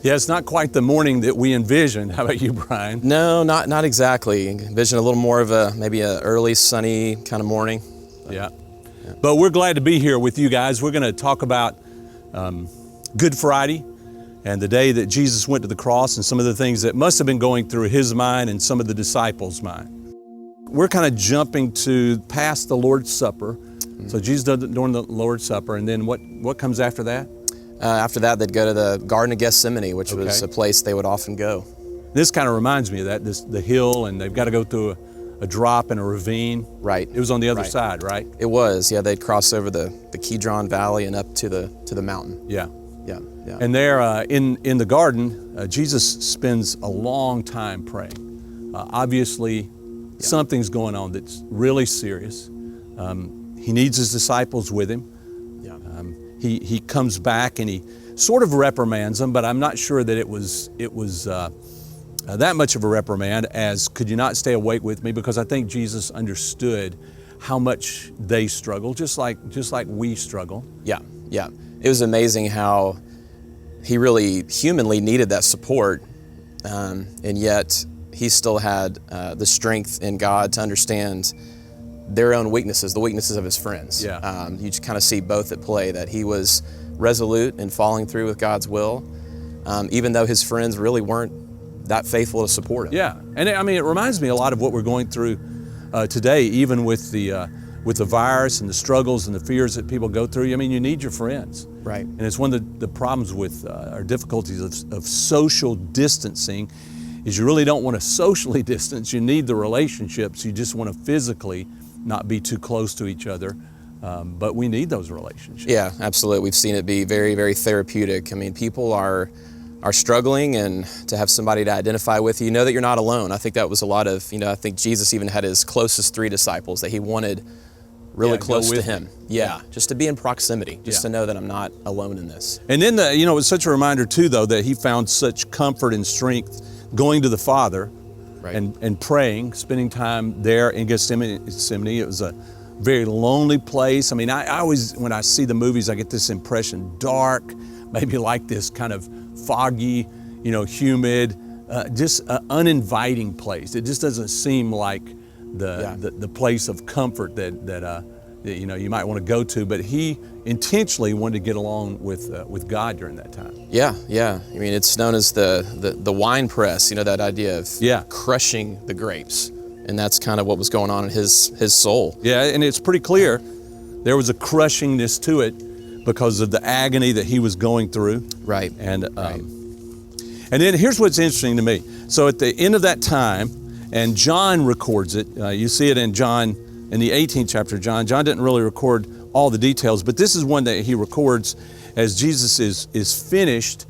Yeah, it's not quite the morning that we envisioned. How about you, Brian? No, not exactly. Envision a little more of maybe an early, sunny kind of morning. Yeah. But we're glad to be here with you guys. We're going to talk about Good Friday and the day that Jesus went to the cross and some of the things that must have been going through his mind and some of the disciples' mind. We're kind of jumping to past the Lord's Supper. So Jesus does it during the Lord's Supper, and then what comes after that? After that, they'd go to the Garden of Gethsemane, which was a place they would often go. This kind of reminds me of that, the hill, and they've got to go through a drop in a ravine. Right. It was on the other side, right? It was, yeah. They'd cross over the Kidron Valley and up to the mountain. Yeah. Yeah. And there in the garden, Jesus spends a long time praying. Obviously, something's going on that's really serious. He needs his disciples with him. Yeah. He comes back and he sort of reprimands them, but I'm not sure that it was that much of a reprimand as, could you not stay awake with me? Because I think Jesus understood how much they struggle, just like we struggle. Yeah. It was amazing how he really humanly needed that support, and yet he still had the strength in God to understand their own weaknesses, the weaknesses of his friends. Yeah. You just kind of see both at play, that he was resolute in following through with God's will, even though his friends really weren't that faithful to support him. Yeah, and it reminds me a lot of what we're going through today, even with the virus and the struggles and the fears that people go through. I mean, you need your friends. Right. And it's one of the problems with our difficulties of social distancing is you really don't want to socially distance. You need the relationships. You just want to physically not be too close to each other. But we need those relationships. Yeah, absolutely. We've seen it be very, very therapeutic. I mean, people are struggling, and to have somebody to identify with, you know that you're not alone. I think that was a lot of, I think Jesus even had his closest 3 disciples that he wanted really close to him. Yeah, just to be in proximity, just to know that I'm not alone in this. And then, it's such a reminder too, though, that he found such comfort and strength going to the Father and praying, spending time there in Gethsemane. It was a very lonely place. I mean, I always, when I see the movies, I get this impression, dark, maybe like this kind of foggy, humid, just an uninviting place. It just doesn't seem like the place of comfort that you might want to go to. But he intentionally wanted to get along with God during that time. Yeah. I mean, it's known as the wine press. That idea of crushing the grapes, and that's kind of what was going on in his soul. Yeah, and it's pretty clear there was a crushingness to it because of the agony that he was going through. Right. And then here's what's interesting to me. So at the end of that time, and John records it. You see it in the 18th chapter of John. John didn't really record all the details, but this is one that he records as Jesus is finished.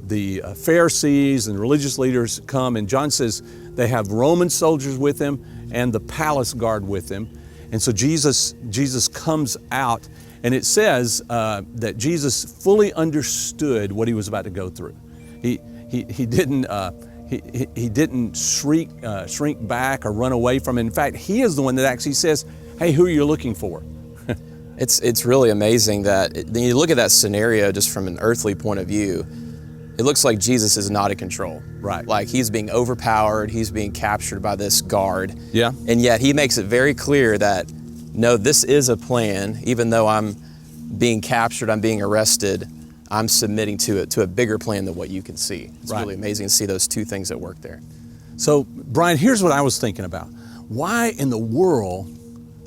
The Pharisees and religious leaders come, and John says they have Roman soldiers with him and the palace guard with him. And so Jesus comes out, and it says that Jesus fully understood what he was about to go through. He didn't shrink back or run away from it. In fact, he is the one that actually says, "Hey, who are you looking for?" It's really amazing that when you look at that scenario just from an earthly point of view, it looks like Jesus is not in control. Right. Like he's being overpowered, he's being captured by this guard. Yeah. And yet he makes it very clear that, no, this is a plan. Even though I'm being captured, I'm being arrested, I'm submitting to a bigger plan than what you can see. It's really amazing to see those two things at work there. So, Brian, here's what I was thinking about. Why in the world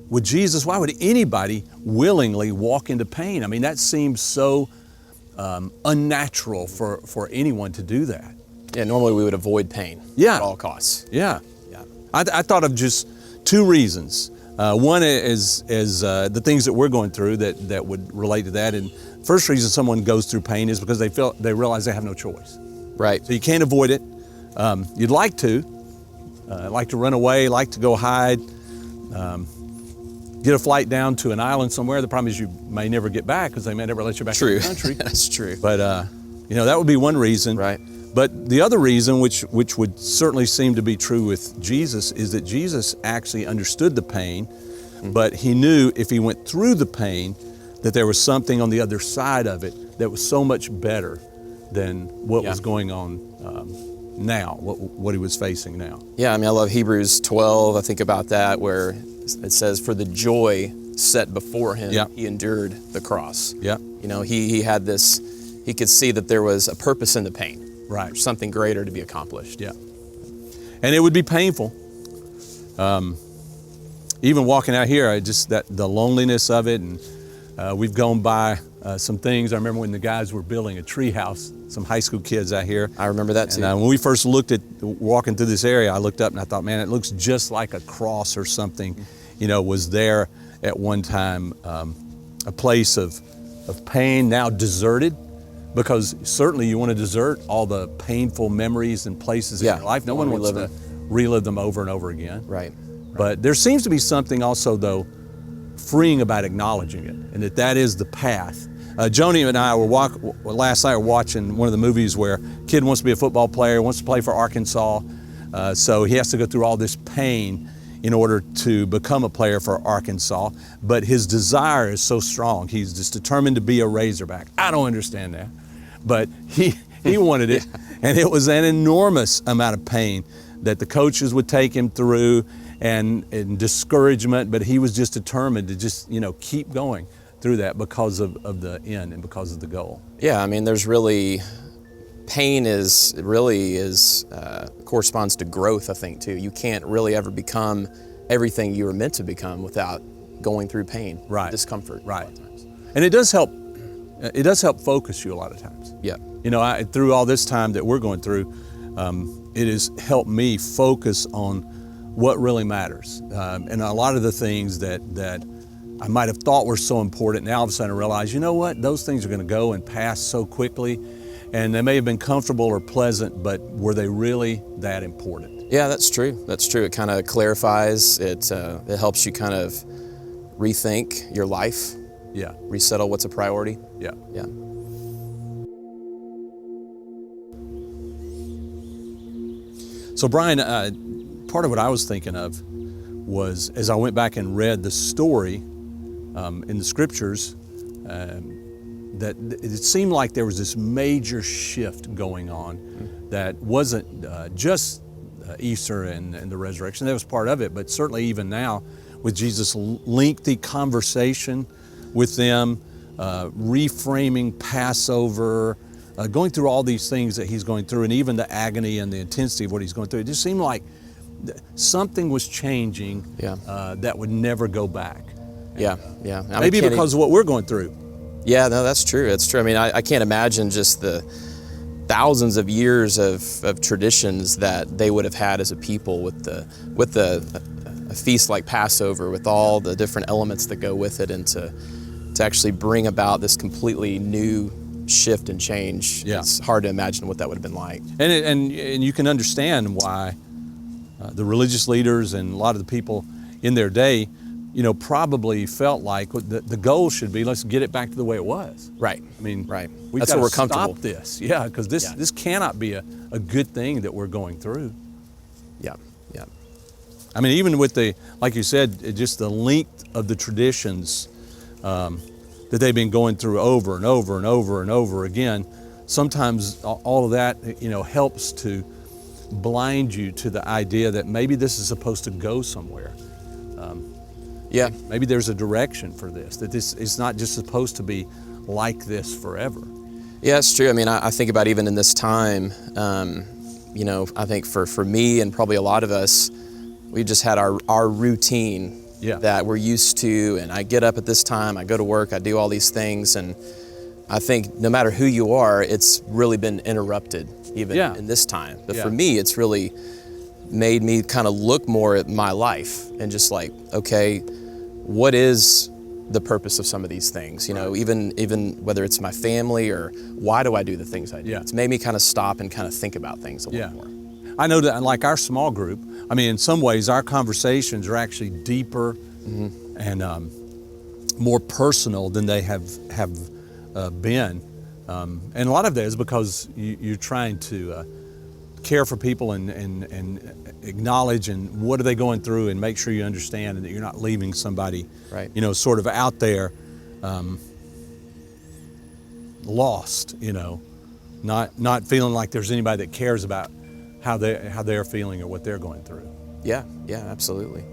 why would anybody willingly walk into pain? I mean, that seems so unnatural for anyone to do that. Yeah, normally we would avoid pain at all costs. Yeah. I thought of just 2 reasons. One is the things that we're going through that would relate to that. And first reason someone goes through pain is because they realize they have no choice. Right. So you can't avoid it. You'd like to run away, like to go hide, get a flight down to an island somewhere. The problem is you may never get back because they may never let you back in the country. That's true. But that would be one reason. Right. But the other reason, which would certainly seem to be true with Jesus, is that Jesus actually understood the pain, but he knew if he went through the pain, that there was something on the other side of it that was so much better than what was going on now, what he was facing now. Yeah, I mean, I love Hebrews 12. I think about that where it says, for the joy set before him, he endured the cross. Yeah. You know, he had this, he could see that there was a purpose in the pain. Right. There's something greater to be accomplished. Yeah. And it would be painful. Even walking out here, the loneliness of it, and we've gone by some things. I remember when the guys were building a tree house, some high school kids out here. I remember that too. And when we first looked at walking through this area, I looked up and I thought, man, it looks just like a cross or something, was there at one time, a place of pain, now deserted, because certainly you want to desert all the painful memories and places in your life. No one wants to relive them over and over again. Right. But there seems to be something also, though, freeing about acknowledging it, and that is the path. Joni and I were last night watching one of the movies where a kid wants to be a football player, wants to play for Arkansas, so he has to go through all this pain in order to become a player for Arkansas, but his desire is so strong. He's just determined to be a Razorback. I don't understand that, but he wanted it, and it was an enormous amount of pain that the coaches would take him through, and discouragement, but he was just determined to just, keep going through that because of the end and because of the goal. Yeah, I mean, there's really, pain corresponds to growth, I think, too. You can't really ever become everything you were meant to become without going through pain, discomfort. Right. A lot of times. And it does help focus you a lot of times. Yeah. Through all this time that we're going through, it has helped me focus on what really matters. And a lot of the things that I might have thought were so important, now all of a sudden I realize, you know what, those things are going to go and pass so quickly, and they may have been comfortable or pleasant, but were they really that important? Yeah, that's true. That's true. It kind of clarifies, it helps you kind of rethink your life. Yeah. Resettle what's a priority. Yeah. Yeah. So Brian, part of what I was thinking of was, as I went back and read the story in the scriptures, that it seemed like there was this major shift going on that wasn't just Easter and the resurrection. That was part of it, but certainly even now with Jesus' lengthy conversation with them, reframing Passover, going through all these things that he's going through, and even the agony and the intensity of what he's going through. It just seemed like something was changing that would never go back. Yeah. Maybe because of what we're going through. Yeah, no, that's true. That's true. I mean, I can't imagine just the thousands of years of traditions that they would have had as a people with a feast like Passover, with all the different elements that go with it, and to actually bring about this completely new shift and change. Yeah. It's hard to imagine what that would have been like. And you can understand why the religious leaders and a lot of the people in their day, probably felt like the goal should be, let's get it back to the way it was. Right. I mean, we've That's got where we're to comfortable. stop this. Yeah, because this cannot be a good thing that we're going through. Yeah. I mean, even with like you said, just the length of the traditions that they've been going through over and over and over and over again, sometimes all of that, helps to blind you to the idea that maybe this is supposed to go somewhere. Maybe there's a direction for this, that this is not just supposed to be like this forever. Yeah, it's true. I mean, I think about even in this time, I think for me and probably a lot of us, we just had our routine that we're used to, and I get up at this time, I go to work, I do all these things, and I think no matter who you are, it's really been interrupted even in this time. But for me, it's really made me kind of look more at my life and just like, okay, what is the purpose of some of these things? Even whether it's my family or why do I do the things I do? It's made me kind of stop and kind of think about things a little more. I know that, like our small group, I mean, in some ways our conversations are actually deeper and more personal than they have been. And a lot of that is because you're trying to care for people and acknowledge and what are they going through, and make sure you understand and that you're not leaving somebody, sort of out there lost, not feeling like there's anybody that cares about how they're feeling or what they're going through. Yeah, absolutely.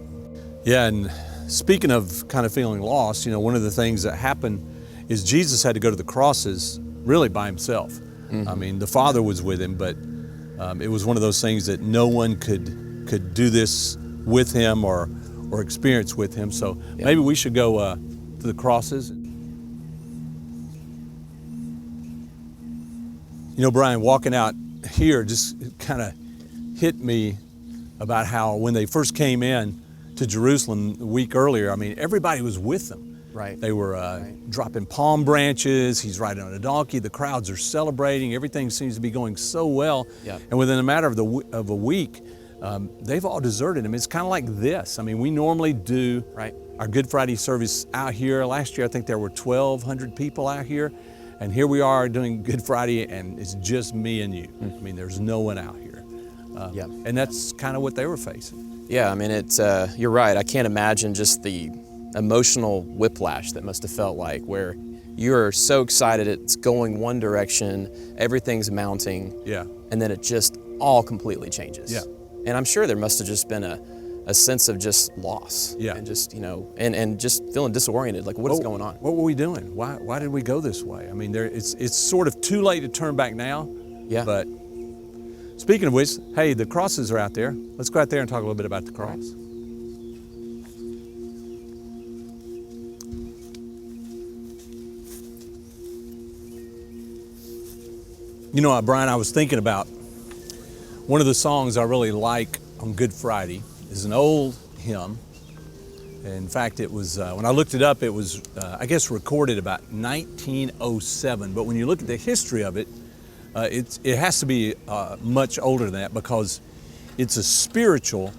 Yeah, and speaking of kind of feeling lost, one of the things that happened is Jesus had to go to the crosses really by himself. Mm-hmm. I mean, the Father was with him, but it was one of those things that no one could do this with him or experience with him. So maybe we should go to the crosses. Brian, walking out here just kind of hit me about how when they first came in to Jerusalem a week earlier, I mean, everybody was with them. Right. They were dropping palm branches. He's riding on a donkey. The crowds are celebrating. Everything seems to be going so well. Yep. And within a matter of a week, they've all deserted him. It's kind of like this. I mean, we normally do our Good Friday service out here. Last year, I think there were 1,200 people out here. And here we are doing Good Friday, and it's just me and you. I mean, there's no one out here. And that's kind of what they were facing. Yeah, I mean, you're right. I can't imagine just the emotional whiplash that must have felt like, where you're so excited it's going one direction, everything's mounting, and then it just all completely changes. Yeah. And I'm sure there must have just been a sense of just loss. Yeah. And just, and just feeling disoriented, like what is going on? What were we doing? Why did we go this way? I mean, it's sort of too late to turn back now. Yeah. But speaking of which, hey, the crosses are out there. Let's go out there and talk a little bit about the cross. Brian, I was thinking about one of the songs I really like on Good Friday is an old hymn. In fact, it was, when I looked it up, it was, I guess, recorded about 1907. But when you look at the history of it, it has to be much older than that, because it's a spiritual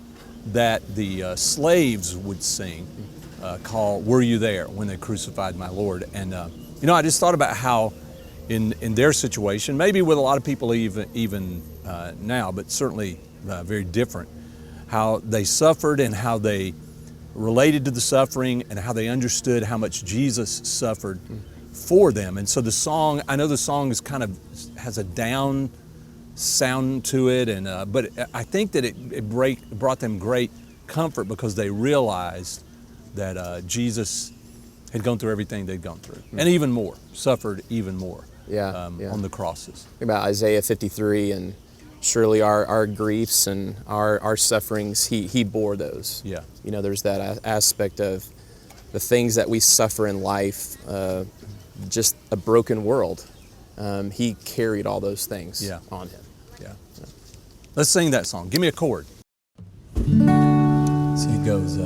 that the slaves would sing called "Were You There When They Crucified My Lord?" And I just thought about how in their situation, maybe with a lot of people even now, but certainly very different, how they suffered and how they related to the suffering and how they understood how much Jesus suffered for them. And so the song, I know the song is has a down sound to it, but I think that it brought them great comfort because they realized that Jesus had gone through everything they'd gone through, and even more, suffered even more on the crosses. Think about Isaiah 53, and surely our griefs and our sufferings, he bore those. Yeah. There's that aspect of the things that we suffer in life, just a broken world. He carried all those things on him. Yeah. Let's sing that song. Give me a chord. So it goes,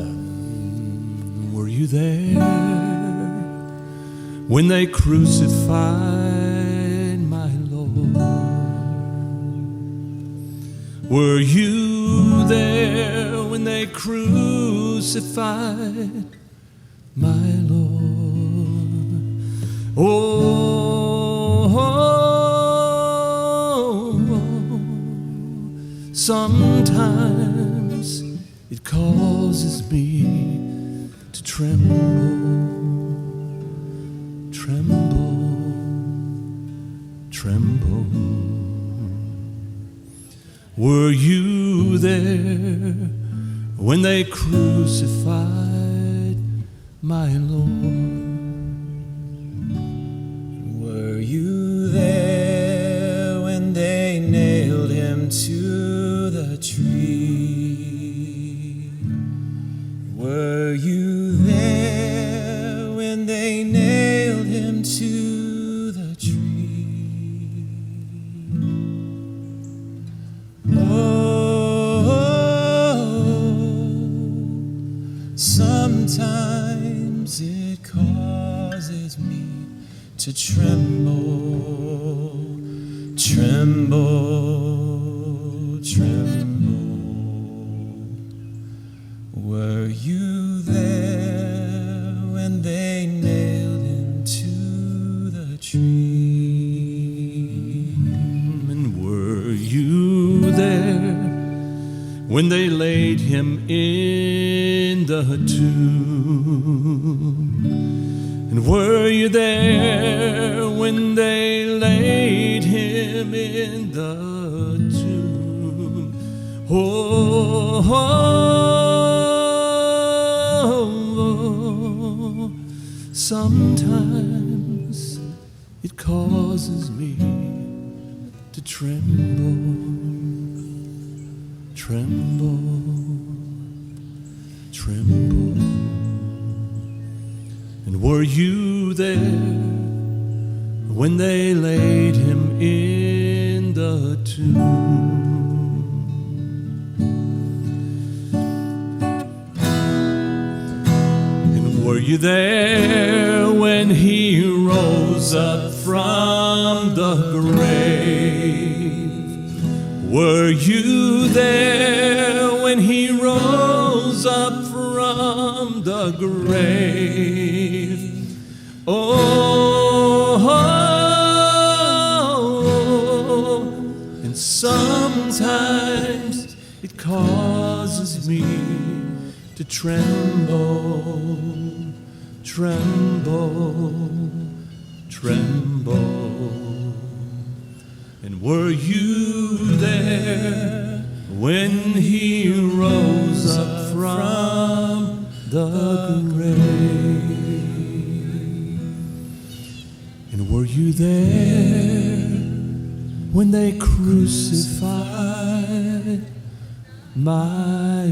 were you there when they crucified my Lord? Were you there when they crucified my Lord? Sometimes it causes me to tremble. Were you there when they crucified my Lord? Were you there when they nailed him to the tree? Were you there when they nailed him to the tree? Sometimes it causes me to tremble. Were you there when they nailed him to the tree? And were you there when they laid him in the tomb? And were you there when they laid him in the tomb? Oh, sometimes it causes me to tremble, tremble, tremble. And were you there when they laid him in the tomb? And were you there when he rose up from the grave? Were you there when he rose up from the grave? Oh, and sometimes it causes me to tremble, tremble, tremble. And were you there when he rose up from the grave? And were you there when they crucified my